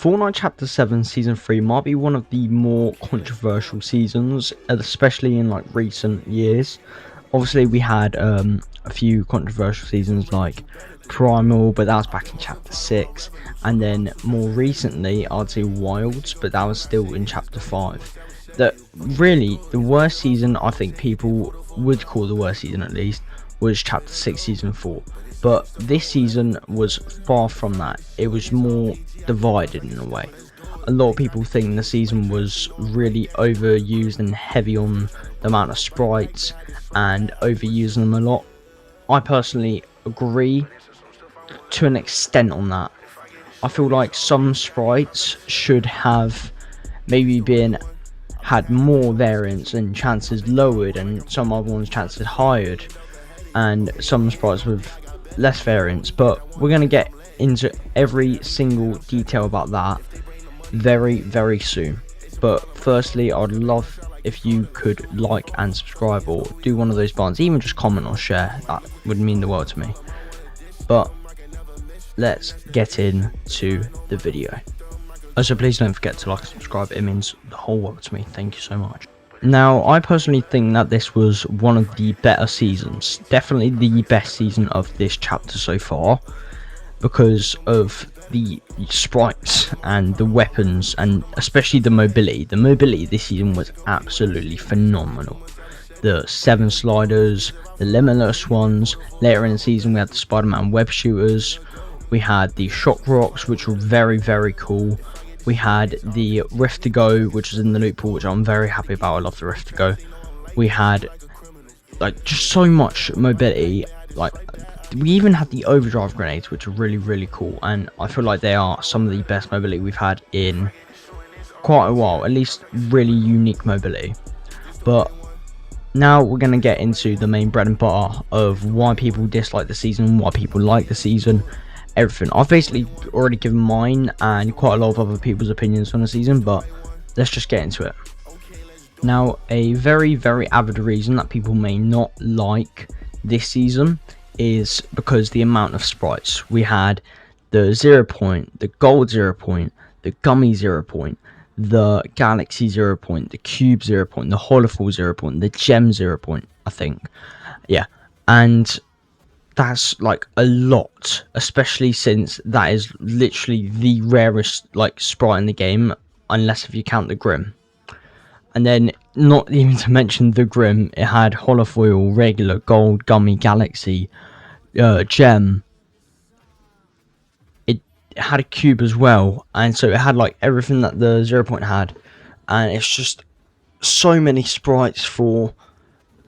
Fortnite Chapter 7 Season 3 might be one of the more controversial seasons, especially in like recent years. Obviously we had a few controversial seasons like Primal, but that was back in Chapter 6, and then more recently I'd say Wilds, but that was still in Chapter 5. Really, the worst season, I think people would call the worst season at least, was Chapter 6 Season 4. But this season was far from that. It was more divided in a way. A lot of people think the season was really overused and heavy on the amount of sprites and overusing them a lot. I personally agree to an extent on that. I feel like some sprites should have maybe had more variance and chances lowered, and some other ones chances higher, and some sprites with less variance. But we're going to get into every single detail about that very soon. But firstly, I'd love if you could like and subscribe, or do one of those buttons, even just comment or share. That would mean the world to me. But let's get into the video. Also, please don't forget to like and subscribe. It means the whole world to me. Thank you so much. Now, I personally think that this was one of the better seasons, definitely the best season of this chapter so far, because of the sprites and the weapons, and especially the mobility. The mobility this season was absolutely phenomenal. The 7 sliders, the limitless ones. Later in the season we had the Spider-Man web shooters, we had the shock rocks, which were very cool. We had the Rift to Go, which was in the loot pool, which I'm very happy about. I love the Rift to Go. We had like just so much mobility. Like, we even had the overdrive grenades, which are really cool, and I feel like they are some of the best mobility we've had in quite a while, at least really unique mobility. But now we're going to get into the main bread and butter of why people dislike the season, why people like the season, everything. I've basically already given mine and quite a lot of other people's opinions on the season, but let's just get into it. Now, a very avid reason that people may not like this season is because the amount of sprites. We had the 0 point, the gold 0 point, the gummy 0 point, the galaxy 0 point, the cube 0 point, the holoful 0 point, the gem 0 point, I think. Yeah, and that's like a lot, especially since that is literally the rarest like sprite in the game, unless if you count the Grim. And then, not even to mention the Grim, it had holofoil, regular, gold, gummy, galaxy, gem. It had a cube as well, and so it had like everything that the 0 point had, and it's just so many sprites for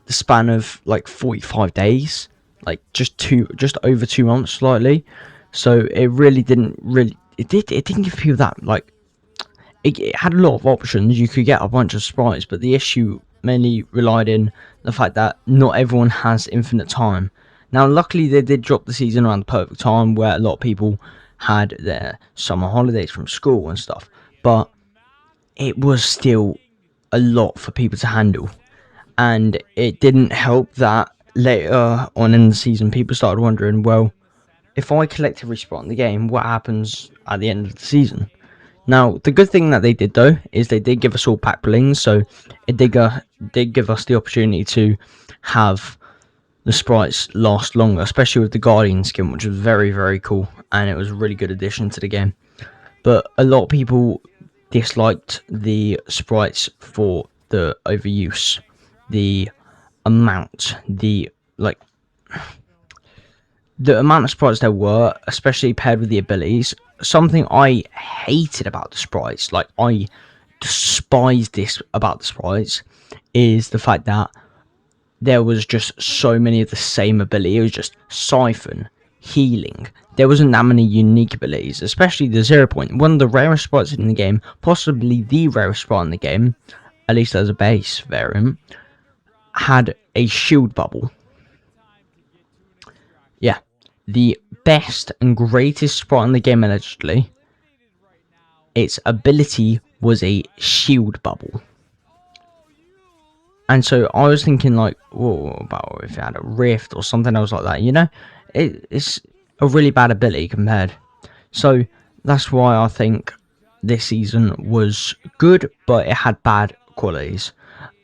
the span of like 45 days. Like just over 2 months slightly. So it really didn't it didn't give people that, like, it had a lot of options. You could get a bunch of sprites, but the issue mainly relied in the fact that not everyone has infinite time. Now luckily they did drop the season around the perfect time, where a lot of people had their summer holidays from school and stuff, but it was still a lot for people to handle. And it didn't help that later on in the season people started wondering, well, if I collect every spot in the game, what happens at the end of the season? Now, the good thing that they did though is they did give us all pack blings, so it did give us the opportunity to have the sprites last longer, especially with the Guardian skin, which was very cool, and it was a really good addition to the game. But a lot of people disliked the sprites for the overuse, the amount, the amount of sprites there were, especially paired with the abilities. Something I hated about the sprites, like I despised this about the sprites, is the fact that there was just so many of the same ability. It was just siphon, healing. There wasn't that many unique abilities, especially the 0 point, one of the rarest sprites in the game, possibly the rarest sprite in the game, at least as a base variant, had a shield bubble. Yeah, the best and greatest sprite in the game allegedly, its ability was a shield bubble. And so I was thinking, like, whoa, about if it had a rift or something else like that, you know? It's a really bad ability compared. So that's why I think this season was good, but it had bad qualities.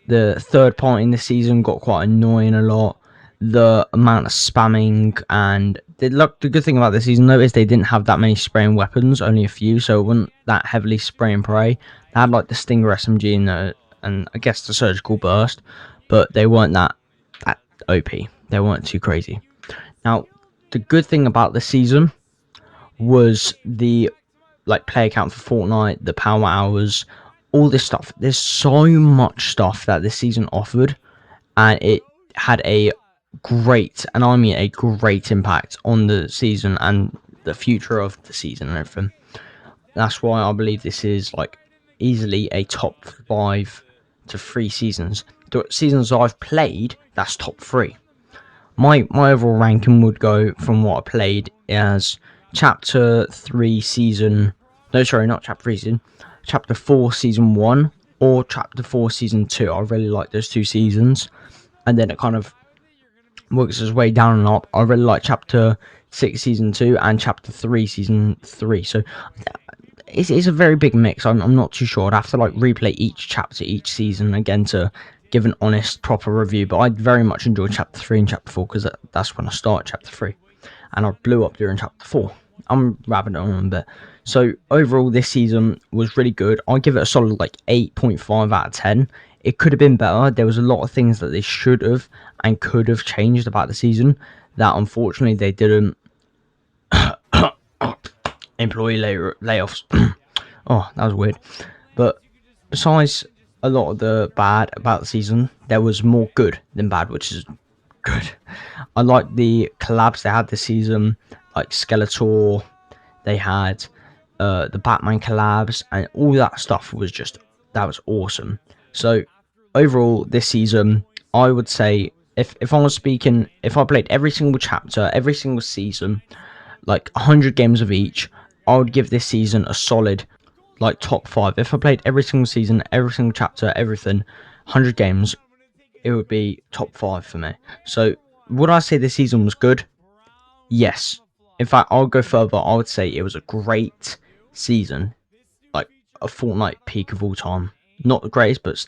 The third party in this season got quite annoying a lot. The amount of spamming, and the good thing about this season though is they didn't have that many spraying weapons, only a few, so it wasn't that heavily spray and pray. They had like the Stinger SMG and I guess the Surgical Burst, but they weren't that OP. They weren't too crazy. Now, the good thing about this season was the like player count for Fortnite, the power hours, all this stuff. There's so much stuff that this season offered, and it had a great, and I mean a great impact on the season and the future of the season and everything. That's why I believe this is like easily a top 5 to 3 seasons. The seasons I've played, that's top 3. My overall ranking would go from what I played as chapter 3 season, no sorry, not chapter 3 season, chapter 4 season 1 or chapter 4 season 2. I really like those 2 seasons, and then it kind of works its way down and up. I really like chapter 6 season 2 and chapter 3 season 3. So it's a very big mix. I'm not too sure. I'd have to like replay each chapter each season again to give an honest, proper review. But I very much enjoyed chapter 3 and chapter 4 because that's when I started chapter 3, and I blew up during chapter 4. I'm rabbiting on a bit. So overall, this season was really good. I give it a solid like 8.5 out of 10. It could have been better. There was a lot of things that they should have and could have changed about the season that unfortunately they didn't. Employee layoffs. Oh, that was weird. But besides a lot of the bad about the season, there was more good than bad, which is good. I like the collabs they had this season, like Skeletor. They had the Batman collabs, and all that stuff was that was awesome. So overall, this season, I would say if I was speaking, if I played every single chapter, every single season, like 100 games of each, I would give this season a solid like top 5. If I played every single season, every single chapter, everything, 100 games, it would be top 5 for me. So would I say this season was good? Yes. In fact, I'll go further. I would say it was a great season, like a Fortnite peak of all time. Not the greatest, but still.